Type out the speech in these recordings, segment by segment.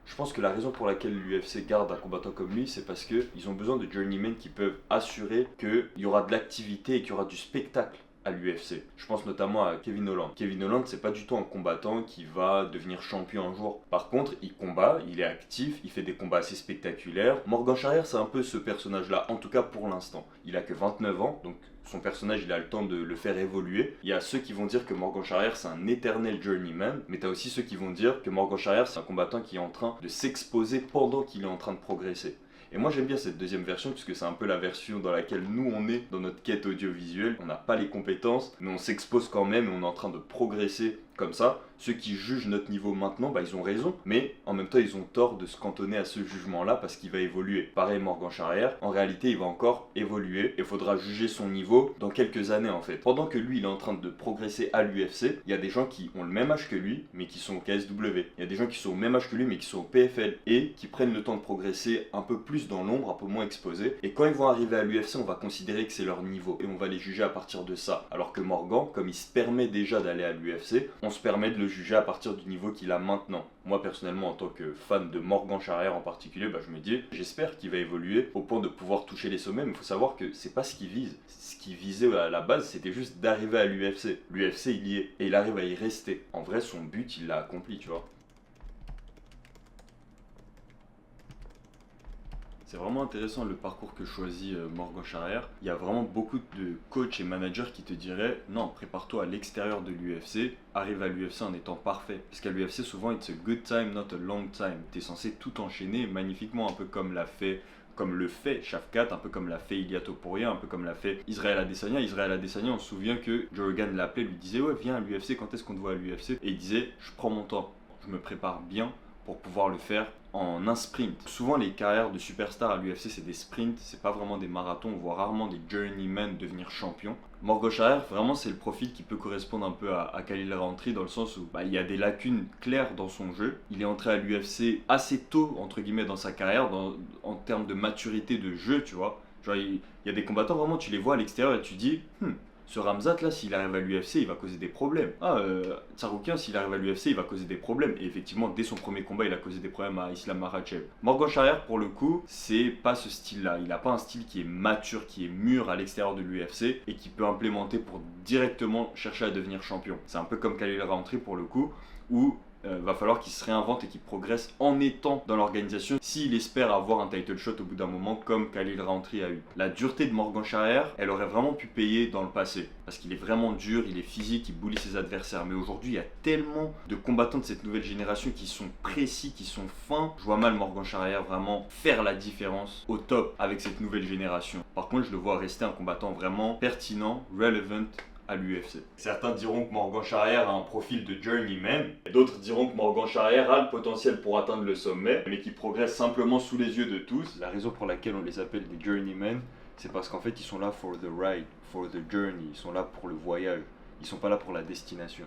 Je pense que la raison pour laquelle l'UFC garde un combattant comme lui, c'est parce qu'ils ont besoin de journeymen qui peuvent assurer qu'il y aura de l'activité et qu'il y aura du spectacle à l'UFC. Je pense notamment à Kevin Holland. Kevin Holland, c'est pas du tout un combattant qui va devenir champion un jour. Par contre, il combat, il est actif, il fait des combats assez spectaculaires. Morgan Charrière, c'est un peu ce personnage-là, en tout cas pour l'instant. Il a que 29 ans, donc son personnage, il a le temps de le faire évoluer. Il y a ceux qui vont dire que Morgan Charrière, c'est un éternel journeyman, mais t'as aussi ceux qui vont dire que Morgan Charrière, c'est un combattant qui est en train de s'exposer pendant qu'il est en train de progresser. Et moi j'aime bien cette deuxième version puisque c'est un peu la version dans laquelle nous on est dans notre quête audiovisuelle. On n'a pas les compétences, mais on s'expose quand même et on est en train de progresser comme ça. Ceux qui jugent notre niveau maintenant, ils ont raison, mais en même temps ils ont tort de se cantonner à ce jugement-là parce qu'il va évoluer. Pareil Morgan Charrière, en réalité il va encore évoluer et il faudra juger son niveau dans quelques années en fait. Pendant que lui il est en train de progresser à l'UFC, il y a des gens qui ont le même âge que lui mais qui sont au KSW. Il y a des gens qui sont au même âge que lui mais qui sont au PFL et qui prennent le temps de progresser un peu plus dans l'ombre, un peu moins exposés. Et quand ils vont arriver à l'UFC, on va considérer que c'est leur niveau et on va les juger à partir de ça. Alors que Morgan, comme il se permet déjà d'aller à l'UFC, on se permet de le juger à partir du niveau qu'il a maintenant. Moi personnellement en tant que fan de Morgan Charrière en particulier, je me dis j'espère qu'il va évoluer au point de pouvoir toucher les sommets, mais il faut savoir que c'est pas ce qu'il vise. Ce qu'il visait à la base c'était juste d'arriver à l'UFC. L'UFC il y est et il arrive à y rester. En vrai son but il l'a accompli, tu vois. C'est vraiment intéressant le parcours que choisit Morgan Charrière. Il y a vraiment beaucoup de coachs et managers qui te diraient non, prépare-toi à l'extérieur de l'UFC, arrive à l'UFC en étant parfait. Parce qu'à l'UFC, souvent, it's a good time, not a long time. Tu es censé tout enchaîner magnifiquement, un peu comme le fait Shafkat, un peu comme l'a fait Ilia Topuria, un peu comme l'a fait Israël Adesanya. Israël Adesanya, on se souvient que Joe Rogan l'appelait, lui disait ouais, viens à l'UFC, quand est-ce qu'on te voit à l'UFC? Et il disait je prends mon temps, je me prépare bien pour pouvoir le faire en un sprint. Souvent les carrières de superstars à l'UFC c'est des sprints, c'est pas vraiment des marathons, on voit rarement des journeymen devenir champions. Morgan Charrière, vraiment c'est le profil qui peut correspondre un peu à Khalil Rountree dans le sens où il y a des lacunes claires dans son jeu. Il est entré à l'UFC assez tôt entre guillemets dans sa carrière en termes de maturité de jeu, tu vois. Genre il y a des combattants vraiment tu les vois à l'extérieur et tu dis ce Ramzat là, s'il arrive à l'UFC, il va causer des problèmes. Tsarukyan, s'il arrive à l'UFC, il va causer des problèmes. Et effectivement, dès son premier combat, il a causé des problèmes à Islam Makhachev. Morgan Charrière, pour le coup, c'est pas ce style-là. Il n'a pas un style qui est mature, qui est mûr à l'extérieur de l'UFC et qui peut implémenter pour directement chercher à devenir champion. C'est un peu comme Khalil Rountree pour le coup, où va falloir qu'il se réinvente et qu'il progresse en étant dans l'organisation s'il espère avoir un title shot au bout d'un moment comme Khalil Rountree a eu. La dureté de Morgan Charrière, elle aurait vraiment pu payer dans le passé parce qu'il est vraiment dur, il est physique, il bully ses adversaires. Mais aujourd'hui, il y a tellement de combattants de cette nouvelle génération qui sont précis, qui sont fins. Je vois mal Morgan Charrière vraiment faire la différence au top avec cette nouvelle génération. Par contre, je le vois rester un combattant vraiment pertinent, relevant à l'UFC. Certains diront que Morgan Charrière a un profil de journeyman, d'autres diront que Morgan Charrière a le potentiel pour atteindre le sommet, mais qui progresse simplement sous les yeux de tous. La raison pour laquelle on les appelle des journeymen, c'est parce qu'en fait ils sont là for the ride, for the journey, ils sont là pour le voyage, ils sont pas là pour la destination.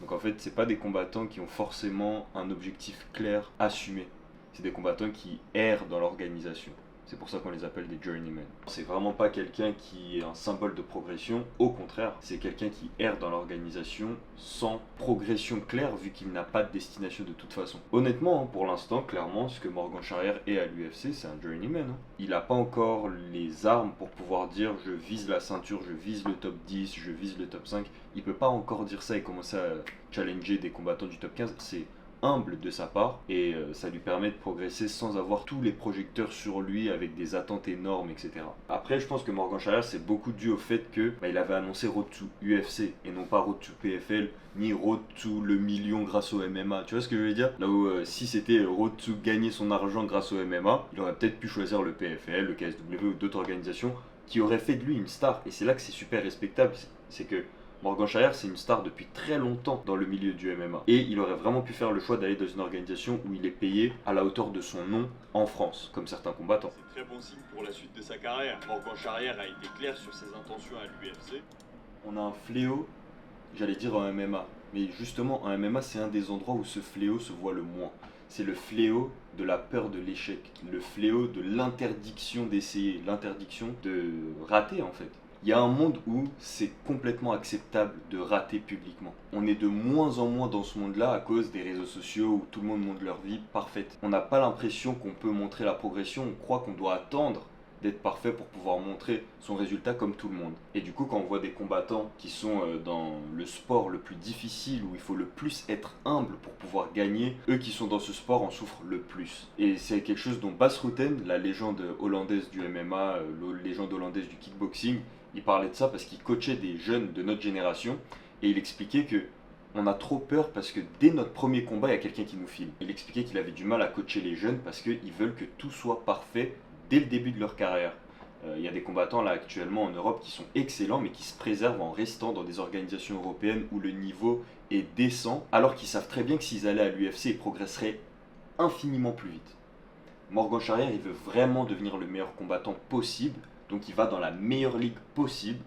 Donc en fait c'est pas des combattants qui ont forcément un objectif clair assumé, c'est des combattants qui errent dans l'organisation. C'est pour ça qu'on les appelle des journeymen. C'est vraiment pas quelqu'un qui est un symbole de progression, au contraire, c'est quelqu'un qui erre dans l'organisation sans progression claire vu qu'il n'a pas de destination de toute façon. Honnêtement, pour l'instant, clairement, ce que Morgan Charrière est à l'UFC, c'est un journeyman. Il n'a pas encore les armes pour pouvoir dire je vise la ceinture, je vise le top 10, je vise le top 5. Il peut pas encore dire ça et commencer à challenger des combattants du top 15. C'est humble de sa part et ça lui permet de progresser sans avoir tous les projecteurs sur lui avec des attentes énormes, etc. Après, je pense que Morgan Charrière, c'est beaucoup dû au fait que il avait annoncé Road to UFC et non pas Road to PFL ni Road to le million grâce au MMA. Tu vois ce que je veux dire? Là où si c'était Road to gagner son argent grâce au MMA, il aurait peut-être pu choisir le PFL, le KSW ou d'autres organisations qui auraient fait de lui une star. Et c'est là que c'est super respectable, c'est que Morgan Charrière, c'est une star depuis très longtemps dans le milieu du MMA. Et il aurait vraiment pu faire le choix d'aller dans une organisation où il est payé à la hauteur de son nom en France, comme certains combattants. C'est très bon signe pour la suite de sa carrière. Morgan Charrière a été clair sur ses intentions à l'UFC. On a un fléau, j'allais dire en MMA. Mais justement, en MMA, c'est un des endroits où ce fléau se voit le moins. C'est le fléau de la peur de l'échec, le fléau de l'interdiction d'essayer, l'interdiction de rater en fait. Il y a un monde où c'est complètement acceptable de rater publiquement. On est de moins en moins dans ce monde-là à cause des réseaux sociaux où tout le monde montre leur vie parfaite. On n'a pas l'impression qu'on peut montrer la progression, on croit qu'on doit attendre d'être parfait pour pouvoir montrer son résultat comme tout le monde. Et du coup, quand on voit des combattants qui sont dans le sport le plus difficile, où il faut le plus être humble pour pouvoir gagner, eux qui sont dans ce sport en souffrent le plus. Et c'est quelque chose dont Bas Rutten, la légende hollandaise du MMA, la légende hollandaise du kickboxing, il parlait de ça parce qu'il coachait des jeunes de notre génération et il expliquait que on a trop peur parce que dès notre premier combat, il y a quelqu'un qui nous filme. Il expliquait qu'il avait du mal à coacher les jeunes parce qu'ils veulent que tout soit parfait dès le début de leur carrière. Il y a des combattants là actuellement en Europe qui sont excellents mais qui se préservent en restant dans des organisations européennes où le niveau est décent alors qu'ils savent très bien que s'ils allaient à l'UFC, ils progresseraient infiniment plus vite. Morgan Charrière, il veut vraiment devenir le meilleur combattant possible, donc il va dans la meilleure ligue possible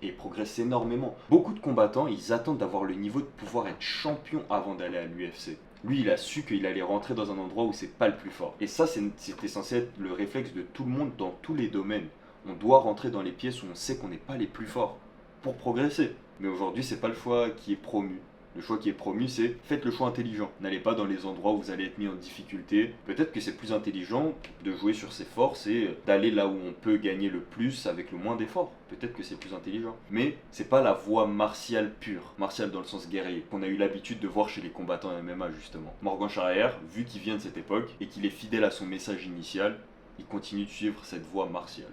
et il progresse énormément. Beaucoup de combattants, ils attendent d'avoir le niveau de pouvoir être champion avant d'aller à l'UFC. Lui, il a su qu'il allait rentrer dans un endroit où c'est pas le plus fort. Et ça, c'était censé être le réflexe de tout le monde dans tous les domaines. On doit rentrer dans les pièces où on sait qu'on n'est pas les plus forts pour progresser. Mais aujourd'hui, c'est pas le choix qui est promu. Le choix qui est promu, c'est faites le choix intelligent. N'allez pas dans les endroits où vous allez être mis en difficulté. Peut-être que c'est plus intelligent de jouer sur ses forces et d'aller là où on peut gagner le plus avec le moins d'efforts. Peut-être que c'est plus intelligent. Mais c'est pas la voie martiale pure. Martiale dans le sens guerrier, qu'on a eu l'habitude de voir chez les combattants MMA justement. Morgan Charrière, vu qu'il vient de cette époque et qu'il est fidèle à son message initial, il continue de suivre cette voie martiale.